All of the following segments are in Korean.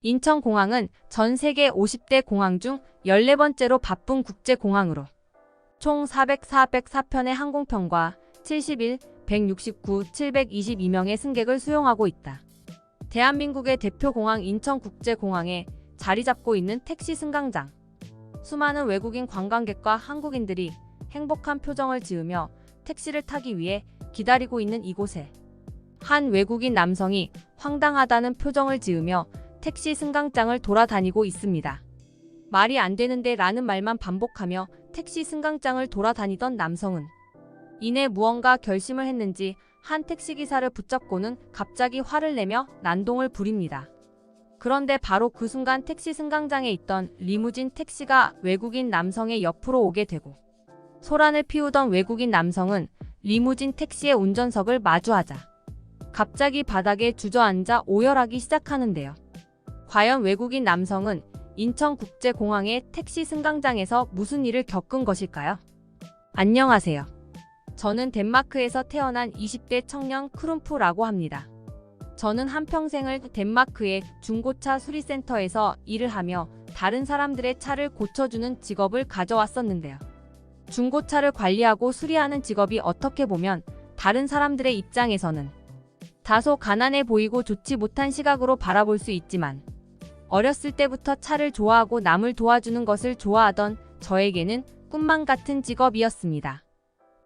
인천공항은 전 세계 50대 공항 중 14번째로 바쁜 국제공항으로 총 404편의 항공편과 71, 169, 722명의 승객을 수용하고 있다. 대한민국의 대표 공항 인천국제공항에 자리 잡고 있는 택시 승강장. 수많은 외국인 관광객과 한국인들이 행복한 표정을 지으며 택시를 타기 위해 기다리고 있는 이곳에 한 외국인 남성이 황당하다는 표정을 지으며 택시 승강장을 돌아다니고 있습니다. 말이 안 되는데 라는 말만 반복하며 택시 승강장을 돌아다니던 남성은 이내 무언가 결심을 했는지 한 택시기사를 붙잡고는 갑자기 화를 내며 난동을 부립니다. 그런데 바로 그 순간 택시 승강장에 있던 리무진 택시가 외국인 남성의 옆으로 오게 되고 소란을 피우던 외국인 남성은 리무진 택시의 운전석을 마주하자 갑자기 바닥에 주저앉아 오열하기 시작하는데요. 과연 외국인 남성은 인천국제공항의 택시 승강장에서 무슨 일을 겪은 것일까요? 안녕하세요. 저는 덴마크에서 태어난 20대 청년 크룸프라고 합니다. 저는 한평생을 덴마크의 중고차 수리센터에서 일을 하며 다른 사람들의 차를 고쳐주는 직업을 가져왔었는데요. 중고차를 관리하고 수리하는 직업이 어떻게 보면 다른 사람들의 입장에서는 다소 가난해 보이고 좋지 못한 시각으로 바라볼 수 있지만 어렸을 때부터 차를 좋아하고 남을 도와주는 것을 좋아하던 저에게는 꿈만 같은 직업이었습니다.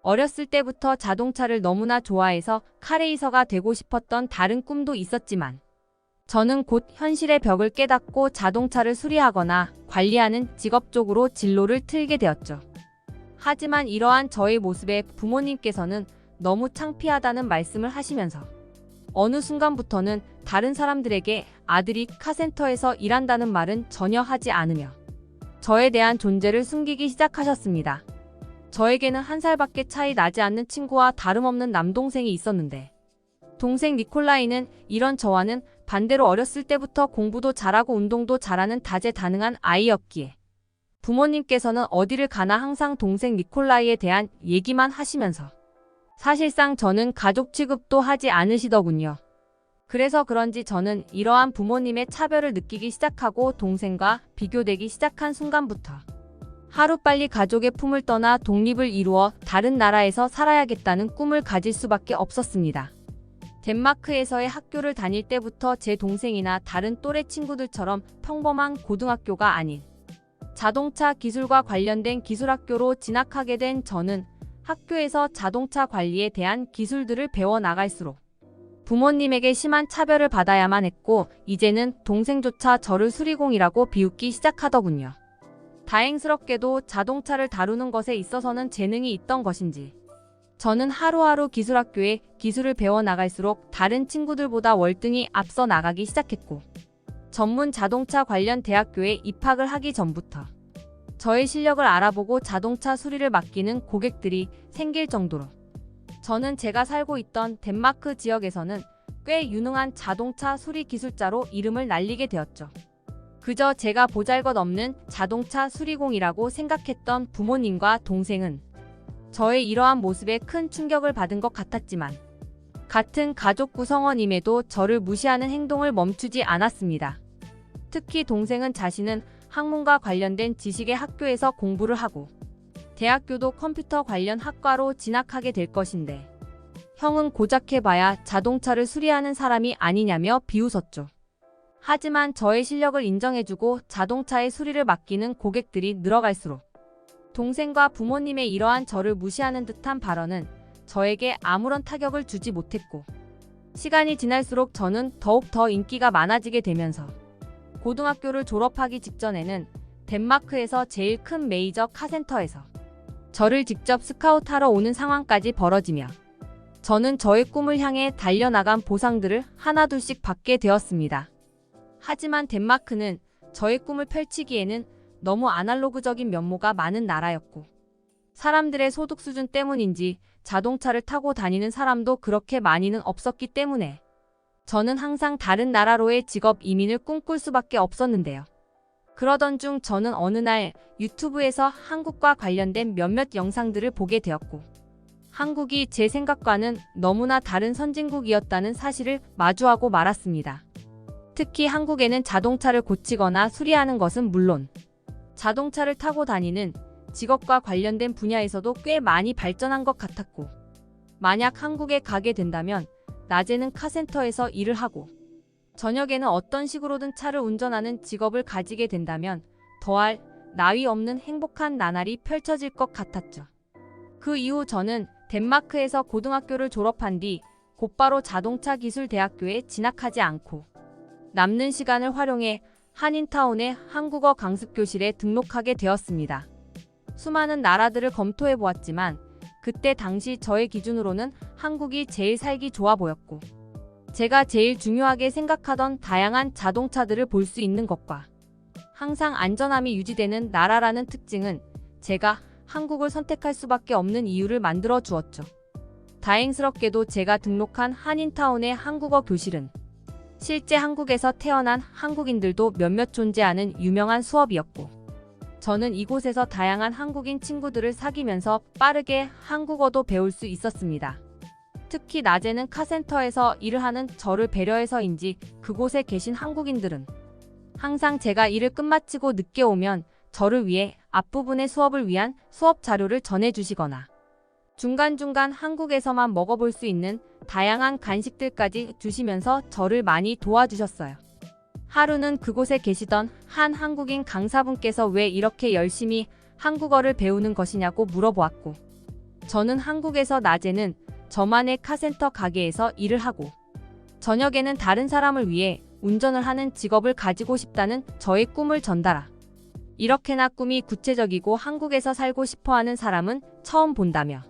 어렸을 때부터 자동차를 너무나 좋아해서 카레이서가 되고 싶었던 다른 꿈도 있었지만 저는 곧 현실의 벽을 깨닫고 자동차를 수리하거나 관리하는 직업 쪽으로 진로를 틀게 되었죠. 하지만 이러한 저의 모습에 부모님께서는 너무 창피하다는 말씀을 하시면서 어느 순간부터는 다른 사람들에게 아들이 카센터에서 일한다는 말은 전혀 하지 않으며 저에 대한 존재를 숨기기 시작하셨습니다. 저에게는 한 살밖에 차이 나지 않는 친구와 다름없는 남동생이 있었는데 동생 니콜라이는 이런 저와는 반대로 어렸을 때부터 공부도 잘하고 운동도 잘하는 다재다능한 아이였기에 부모님께서는 어디를 가나 항상 동생 니콜라이에 대한 얘기만 하시면서 사실상 저는 가족 취급도 하지 않으시더군요. 그래서 그런지 저는 이러한 부모님의 차별을 느끼기 시작하고 동생과 비교되기 시작한 순간부터 하루빨리 가족의 품을 떠나 독립을 이루어 다른 나라에서 살아야겠다는 꿈을 가질 수밖에 없었습니다. 덴마크에서의 학교를 다닐 때부터 제 동생이나 다른 또래 친구들처럼 평범한 고등학교가 아닌 자동차 기술과 관련된 기술학교로 진학하게 된 저는 학교에서 자동차 관리에 대한 기술들을 배워나갈수록 부모님에게 심한 차별을 받아야만 했고 이제는 동생조차 저를 수리공이라고 비웃기 시작하더군요. 다행스럽게도 자동차를 다루는 것에 있어서는 재능이 있던 것인지 저는 하루하루 기술학교에 기술을 배워나갈수록 다른 친구들보다 월등히 앞서 나가기 시작했고 전문 자동차 관련 대학교에 입학을 하기 전부터 저의 실력을 알아보고 자동차 수리를 맡기는 고객들이 생길 정도로 저는 제가 살고 있던 덴마크 지역에서는 꽤 유능한 자동차 수리 기술자로 이름을 날리게 되었죠. 그저 제가 보잘것없는 자동차 수리공이라고 생각했던 부모님과 동생은 저의 이러한 모습에 큰 충격을 받은 것 같았지만 같은 가족 구성원임에도 저를 무시하는 행동을 멈추지 않았습니다. 특히 동생은 자신은 학문과 관련된 지식의 학교에서 공부를 하고 대학교도 컴퓨터 관련 학과로 진학하게 될 것인데 형은 고작 해봐야 자동차를 수리하는 사람이 아니냐며 비웃었죠. 하지만 저의 실력을 인정해주고 자동차의 수리를 맡기는 고객들이 늘어갈수록 동생과 부모님의 이러한 저를 무시하는 듯한 발언은 저에게 아무런 타격을 주지 못했고 시간이 지날수록 저는 더욱 더 인기가 많아지게 되면서 고등학교를 졸업하기 직전에는 덴마크에서 제일 큰 메이저 카센터에서 저를 직접 스카우트하러 오는 상황까지 벌어지며 저는 저의 꿈을 향해 달려나간 보상들을 하나둘씩 받게 되었습니다. 하지만 덴마크는 저의 꿈을 펼치기에는 너무 아날로그적인 면모가 많은 나라였고 사람들의 소득 수준 때문인지 자동차를 타고 다니는 사람도 그렇게 많이는 없었기 때문에 저는 항상 다른 나라로의 직업 이민을 꿈꿀 수밖에 없었는데요. 그러던 중 저는 어느 날 유튜브에서 한국과 관련된 몇몇 영상들을 보게 되었고 한국이 제 생각과는 너무나 다른 선진국이었다는 사실을 마주하고 말았습니다. 특히 한국에는 자동차를 고치거나 수리하는 것은 물론 자동차를 타고 다니는 직업과 관련된 분야에서도 꽤 많이 발전한 것 같았고, 만약 한국에 가게 된다면 낮에는 카센터에서 일을 하고 저녁에는 어떤 식으로든 차를 운전하는 직업을 가지게 된다면 더할 나위 없는 행복한 나날이 펼쳐질 것 같았죠. 그 이후 저는 덴마크에서 고등학교를 졸업한 뒤 곧바로 자동차기술대학교에 진학하지 않고 남는 시간을 활용해 한인타운의 한국어 강습교실에 등록하게 되었습니다. 수많은 나라들을 검토해 보았지만 그때 당시 저의 기준으로는 한국이 제일 살기 좋아 보였고, 제가 제일 중요하게 생각하던 다양한 자동차들을 볼 수 있는 것과 항상 안전함이 유지되는 나라라는 특징은 제가 한국을 선택할 수밖에 없는 이유를 만들어 주었죠. 다행스럽게도 제가 등록한 한인타운의 한국어 교실은 실제 한국에서 태어난 한국인들도 몇몇 존재하는 유명한 수업이었고, 저는 이곳에서 다양한 한국인 친구들을 사귀면서 빠르게 한국어도 배울 수 있었습니다. 특히 낮에는 카센터에서 일을 하는 저를 배려해서인지 그곳에 계신 한국인들은 항상 제가 일을 끝마치고 늦게 오면 저를 위해 앞부분의 수업을 위한 수업 자료를 전해주시거나 중간중간 한국에서만 먹어볼 수 있는 다양한 간식들까지 주시면서 저를 많이 도와주셨어요. 하루는 그곳에 계시던 한 한국인 강사분께서 왜 이렇게 열심히 한국어를 배우는 것이냐고 물어보았고, 저는 한국에서 낮에는 저만의 카센터 가게에서 일을 하고 저녁에는 다른 사람을 위해 운전을 하는 직업을 가지고 싶다는 저의 꿈을 전달하. 이렇게나 꿈이 구체적이고 한국에서 살고 싶어하는 사람은 처음 본다며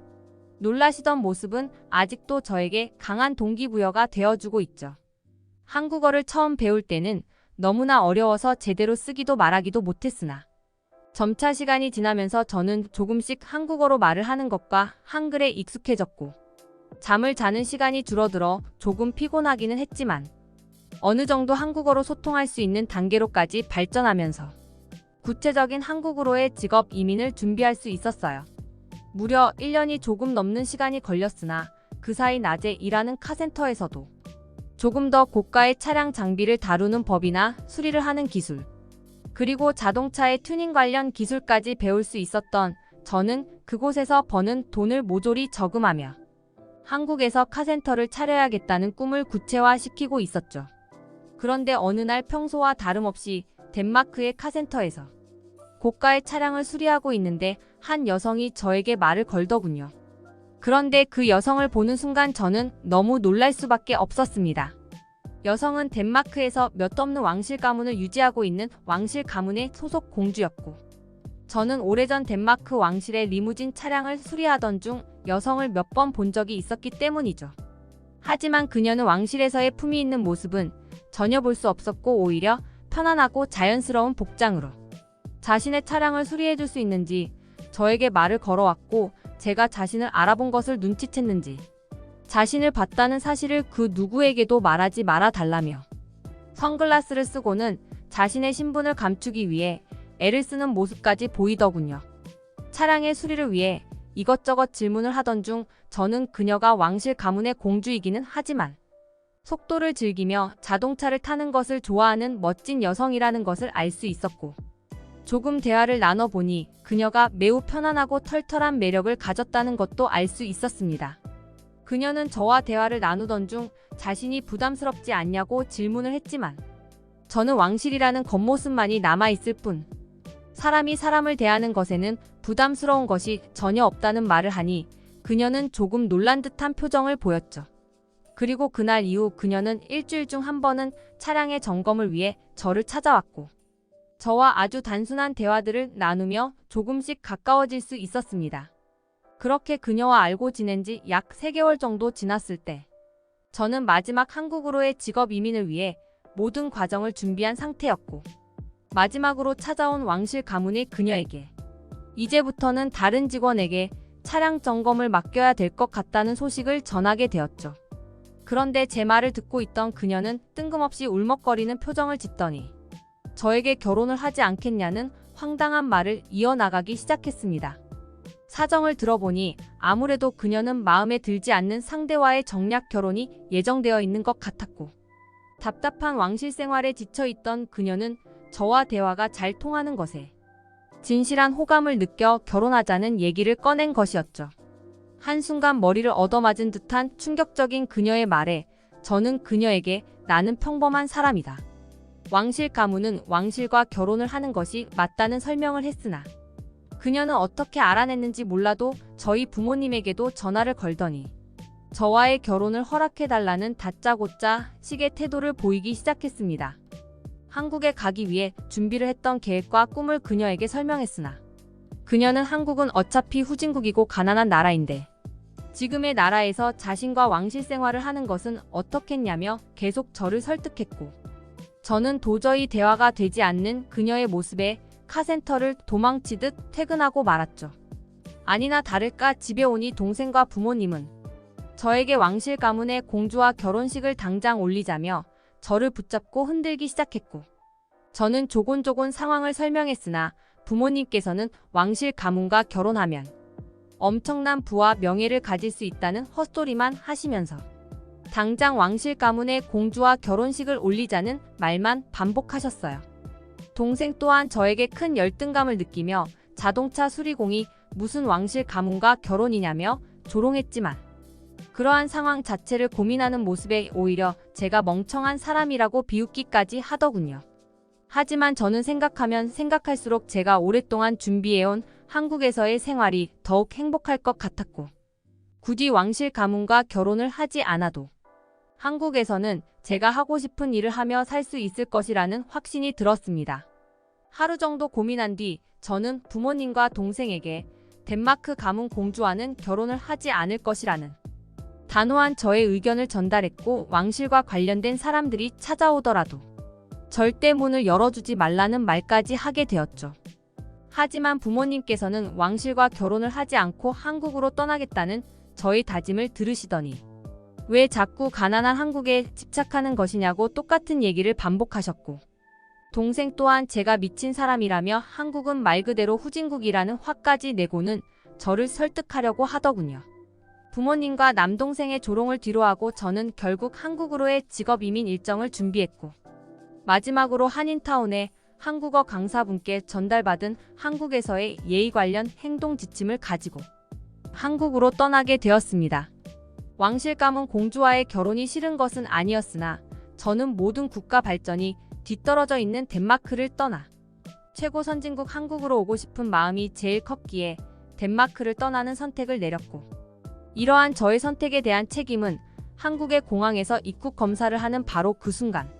놀라시던 모습은 아직도 저에게 강한 동기부여가 되어주고 있죠. 한국어를 처음 배울 때는 너무나 어려워서 제대로 쓰기도 말하기도 못했으나 점차 시간이 지나면서 저는 조금씩 한국어로 말을 하는 것과 한글에 익숙해졌고, 잠을 자는 시간이 줄어들어 조금 피곤하기는 했지만 어느 정도 한국어로 소통할 수 있는 단계로까지 발전하면서 구체적인 한국으로의 직업 이민을 준비할 수 있었어요. 무려 1년이 조금 넘는 시간이 걸렸으나 그 사이 낮에 일하는 카센터에서도 조금 더 고가의 차량 장비를 다루는 법이나 수리를 하는 기술, 그리고 자동차의 튜닝 관련 기술까지 배울 수 있었던 저는 그곳에서 버는 돈을 모조리 저금하며 한국에서 카센터를 차려야겠다는 꿈을 구체화시키고 있었죠. 그런데 어느 날 평소와 다름없이 덴마크의 카센터에서 고가의 차량을 수리하고 있는데 한 여성이 저에게 말을 걸더군요. 그런데 그 여성을 보는 순간 저는 너무 놀랄 수밖에 없었습니다. 여성은 덴마크에서 몇 없는 왕실 가문을 유지하고 있는 왕실 가문의 소속 공주였고, 저는 오래전 덴마크 왕실의 리무진 차량을 수리하던 중 여성을 몇 번 본 적이 있었기 때문이죠. 하지만 그녀는 왕실에서의 품위 있는 모습은 전혀 볼 수 없었고 오히려 편안하고 자연스러운 복장으로 자신의 차량을 수리해줄 수 있는지 저에게 말을 걸어왔고, 제가 자신을 알아본 것을 눈치챘는지 자신을 봤다는 사실을 그 누구에게도 말하지 말아달라며 선글라스를 쓰고는 자신의 신분을 감추기 위해 애를 쓰는 모습까지 보이더군요. 차량의 수리를 위해 이것저것 질문을 하던 중 저는 그녀가 왕실 가문의 공주이기는 하지만 속도를 즐기며 자동차를 타는 것을 좋아하는 멋진 여성이라는 것을 알 수 있었고, 조금 대화를 나눠보니 그녀가 매우 편안하고 털털한 매력을 가졌다는 것도 알 수 있었습니다. 그녀는 저와 대화를 나누던 중 자신이 부담스럽지 않냐고 질문을 했지만 저는 왕실이라는 겉모습만이 남아있을 뿐 사람이 사람을 대하는 것에는 부담스러운 것이 전혀 없다는 말을 하니 그녀는 조금 놀란 듯한 표정을 보였죠. 그리고 그날 이후 그녀는 일주일 중 한 번은 차량의 점검을 위해 저를 찾아왔고 저와 아주 단순한 대화들을 나누며 조금씩 가까워질 수 있었습니다. 그렇게 그녀와 알고 지낸 지 약 3개월 정도 지났을 때 저는 마지막 한국으로의 직업 이민을 위해 모든 과정을 준비한 상태였고, 마지막으로 찾아온 왕실 가문이 그녀에게 이제부터는 다른 직원에게 차량 점검을 맡겨야 될 것 같다는 소식을 전하게 되었죠. 그런데 제 말을 듣고 있던 그녀는 뜬금없이 울먹거리는 표정을 짓더니 저에게 결혼을 하지 않겠냐는 황당한 말을 이어나가기 시작했습니다. 사정을 들어보니 아무래도 그녀는 마음에 들지 않는 상대와의 정략 결혼이 예정되어 있는 것 같았고, 답답한 왕실 생활에 지쳐있던 그녀는 저와 대화가 잘 통하는 것에 진실한 호감을 느껴 결혼하자는 얘기를 꺼낸 것이었죠. 한순간 머리를 얻어맞은 듯한 충격적인 그녀의 말에 저는 그녀에게 나는 평범한 사람이다. 왕실 가문은 왕실과 결혼을 하는 것이 맞다는 설명을 했으나 그녀는 어떻게 알아냈는지 몰라도 저희 부모님에게도 전화를 걸더니 저와의 결혼을 허락해달라는 다짜고짜 식의 태도를 보이기 시작했습니다. 한국에 가기 위해 준비를 했던 계획과 꿈을 그녀에게 설명했으나 그녀는 한국은 어차피 후진국이고 가난한 나라인데 지금의 나라에서 자신과 왕실 생활을 하는 것은 어떻겠냐며 계속 저를 설득했고 저는 도저히 대화가 되지 않는 그녀의 모습에 카센터를 도망치듯 퇴근하고 말았죠. 아니나 다를까 집에 오니 동생과 부모님은 저에게 왕실 가문의 공주와 결혼식을 당장 올리자며 저를 붙잡고 흔들기 시작했고 저는 조곤조곤 상황을 설명했으나 부모님께서는 왕실 가문과 결혼하면 엄청난 부와 명예를 가질 수 있다는 헛소리만 하시면서 당장 왕실 가문의 공주와 결혼식을 올리자는 말만 반복하셨어요. 동생 또한 저에게 큰 열등감을 느끼며 자동차 수리공이 무슨 왕실 가문과 결혼이냐며 조롱했지만 그러한 상황 자체를 고민하는 모습에 오히려 제가 멍청한 사람이라고 비웃기까지 하더군요. 하지만 저는 생각하면 생각할수록 제가 오랫동안 준비해온 한국에서의 생활이 더욱 행복할 것 같았고 굳이 왕실 가문과 결혼을 하지 않아도 한국에서는 제가 하고 싶은 일을 하며 살 수 있을 것이라는 확신이 들었습니다. 하루 정도 고민한 뒤 저는 부모님과 동생에게 덴마크 가문 공주와는 결혼을 하지 않을 것이라는 단호한 저의 의견을 전달했고 왕실과 관련된 사람들이 찾아오더라도 절대 문을 열어주지 말라는 말까지 하게 되었죠. 하지만 부모님께서는 왕실과 결혼을 하지 않고 한국으로 떠나겠다는 저의 다짐을 들으시더니 왜 자꾸 가난한 한국에 집착하는 것이냐고 똑같은 얘기를 반복하셨고 동생 또한 제가 미친 사람이라며 한국은 말 그대로 후진국이라는 화까지 내고는 저를 설득하려고 하더군요. 부모님과 남동생의 조롱을 뒤로하고 저는 결국 한국으로의 직업이민 일정을 준비했고 마지막으로 한인타운에 한국어 강사분께 전달받은 한국에서의 예의 관련 행동 지침을 가지고 한국으로 떠나게 되었습니다. 왕실 가문 공주와의 결혼이 싫은 것은 아니었으나 저는 모든 국가 발전이 뒤떨어져 있는 덴마크를 떠나 최고 선진국 한국으로 오고 싶은 마음이 제일 컸기에 덴마크를 떠나는 선택을 내렸고 이러한 저의 선택에 대한 책임은 한국의 공항에서 입국 검사를 하는 바로 그 순간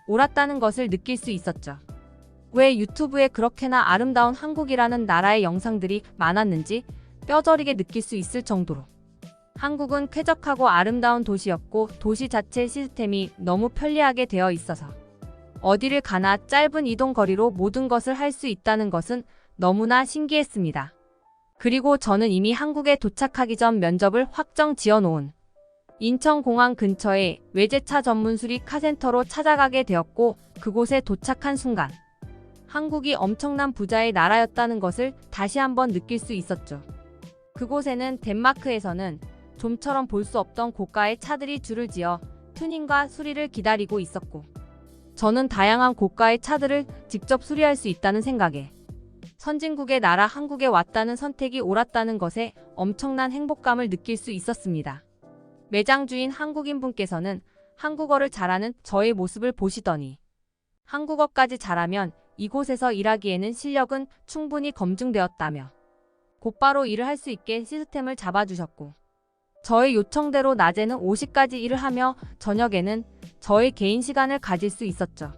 옳았다는 것을 느낄 수 있었죠. 왜 유튜브에 그렇게나 아름다운 한국이라는 나라의 영상들이 많았는지 뼈저리게 느낄 수 있을 정도로 한국은 쾌적하고 아름다운 도시였고 도시 자체 시스템이 너무 편리하게 되어 있어서 어디를 가나 짧은 이동 거리로 모든 것을 할 수 있다는 것은 너무나 신기했습니다. 그리고 저는 이미 한국에 도착하기 전 면접을 확정 지어놓은 인천공항 근처의 외제차 전문 수리 카센터로 찾아가게 되었고 그곳에 도착한 순간 한국이 엄청난 부자의 나라였다는 것을 다시 한번 느낄 수 있었죠. 그곳에는 덴마크에서는 좀처럼 볼 수 없던 고가의 차들이 줄을 지어 튜닝과 수리를 기다리고 있었고 저는 다양한 고가의 차들을 직접 수리할 수 있다는 생각에 선진국의 나라 한국에 왔다는 선택이 옳았다는 것에 엄청난 행복감을 느낄 수 있었습니다. 매장 주인 한국인분께서는 한국어를 잘하는 저의 모습을 보시더니 한국어까지 잘하면 이곳에서 일하기에는 실력은 충분히 검증되었다며 곧바로 일을 할 수 있게 시스템을 잡아주셨고 저의 요청대로 낮에는 5시까지 일을 하며 저녁에는 저의 개인 시간을 가질 수 있었죠.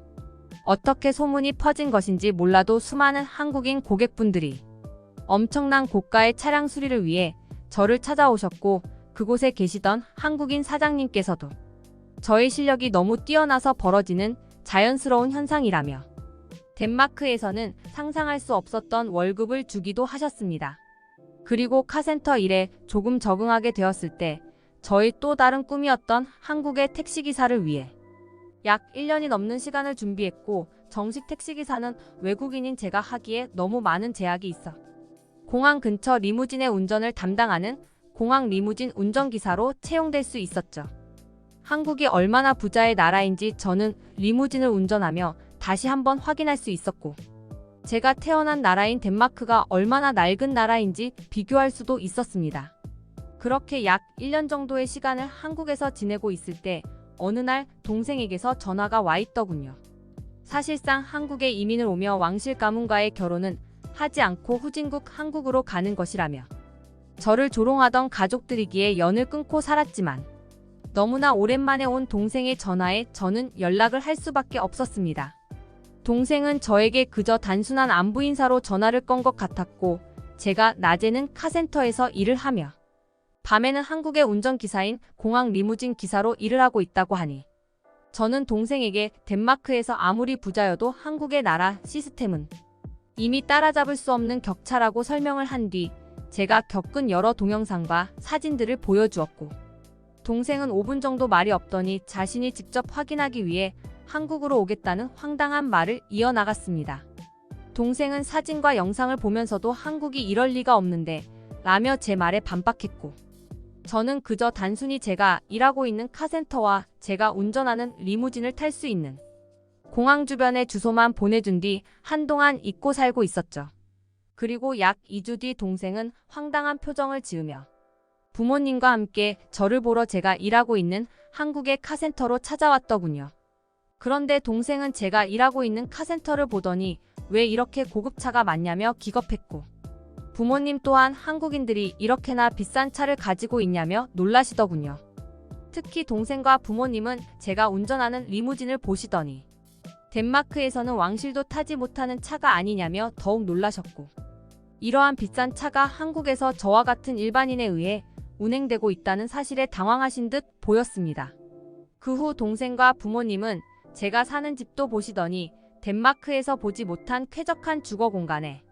어떻게 소문이 퍼진 것인지 몰라도 수많은 한국인 고객분들이 엄청난 고가의 차량 수리를 위해 저를 찾아오셨고 그곳에 계시던 한국인 사장님께서도 저의 실력이 너무 뛰어나서 벌어지는 자연스러운 현상이라며 덴마크에서는 상상할 수 없었던 월급을 주기도 하셨습니다. 그리고 카센터 일에 조금 적응하게 되었을 때 저의 또 다른 꿈이었던 한국의 택시기사를 위해 약 1년이 넘는 시간을 준비했고 정식 택시기사는 외국인인 제가 하기에 너무 많은 제약이 있어 공항 근처 리무진의 운전을 담당하는 공항 리무진 운전기사로 채용될 수 있었죠. 한국이 얼마나 부자의 나라인지 저는 리무진을 운전하며 다시 한번 확인할 수 있었고, 제가 태어난 나라인 덴마크가 얼마나 낡은 나라인지 비교할 수도 있었습니다. 그렇게 약 1년 정도의 시간을 한국에서 지내고 있을 때 어느 날 동생에게서 전화가 와 있더군요. 사실상 한국에 이민을 오며 왕실 가문과의 결혼은 하지 않고 후진국 한국으로 가는 것이라며 저를 조롱하던 가족들이기에 연을 끊고 살았지만 너무나 오랜만에 온 동생의 전화에 저는 연락을 할 수밖에 없었습니다. 동생은 저에게 그저 단순한 안부 인사로 전화를 건 것 같았고, 제가 낮에는 카센터에서 일을 하며 밤에는 한국의 운전기사인 공항 리무진 기사로 일을 하고 있다고 하니 저는 동생에게 덴마크에서 아무리 부자여도 한국의 나라 시스템은 이미 따라잡을 수 없는 격차라고 설명을 한 뒤 제가 겪은 여러 동영상과 사진들을 보여주었고, 동생은 5분 정도 말이 없더니 자신이 직접 확인하기 위해 한국으로 오겠다는 황당한 말을 이어나갔습니다. 동생은 사진과 영상을 보면서도 한국이 이럴 리가 없는데 라며 제 말에 반박했고, 저는 그저 단순히 제가 일하고 있는 카센터와 제가 운전하는 리무진을 탈 수 있는 공항 주변의 주소만 보내준 뒤 한동안 잊고 살고 있었죠. 그리고 약 2주 뒤 동생은 황당한 표정을 지으며 부모님과 함께 저를 보러 제가 일하고 있는 한국의 카센터로 찾아왔더군요. 그런데 동생은 제가 일하고 있는 카센터를 보더니 왜 이렇게 고급차가 많냐며 기겁했고, 부모님 또한 한국인들이 이렇게나 비싼 차를 가지고 있냐며 놀라시더군요. 특히 동생과 부모님은 제가 운전하는 리무진을 보시더니 덴마크에서는 왕실도 타지 못하는 차가 아니냐며 더욱 놀라셨고, 이러한 비싼 차가 한국에서 저와 같은 일반인에 의해 운행되고 있다는 사실에 당황하신 듯 보였습니다. 그 후 동생과 부모님은 제가 사는 집도 보시더니 덴마크에서 보지 못한 쾌적한 주거 공간에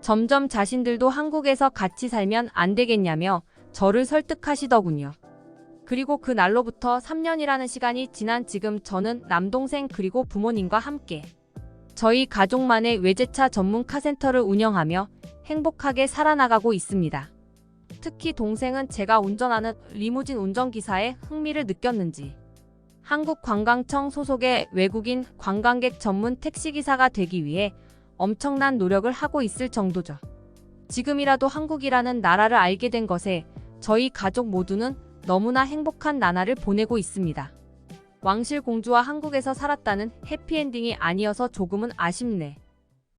점점 자신들도 한국에서 같이 살면 안 되겠냐며 저를 설득하시더군요. 그리고 그 날로부터 3년이라는 시간이 지난 지금 저는 남동생 그리고 부모님과 함께 저희 가족만의 외제차 전문 카센터를 운영하며 행복하게 살아나가고 있습니다. 특히 동생은 제가 운전하는 리무진 운전기사에 흥미를 느꼈는지 한국관광청 소속의 외국인 관광객 전문 택시기사가 되기 위해 엄청난 노력을 하고 있을 정도죠. 지금이라도 한국이라는 나라를 알게 된 것에 저희 가족 모두는 너무나 행복한 나날을 보내고 있습니다. 왕실 공주와 한국에서 살았다는 해피엔딩이 아니어서 조금은 아쉽네.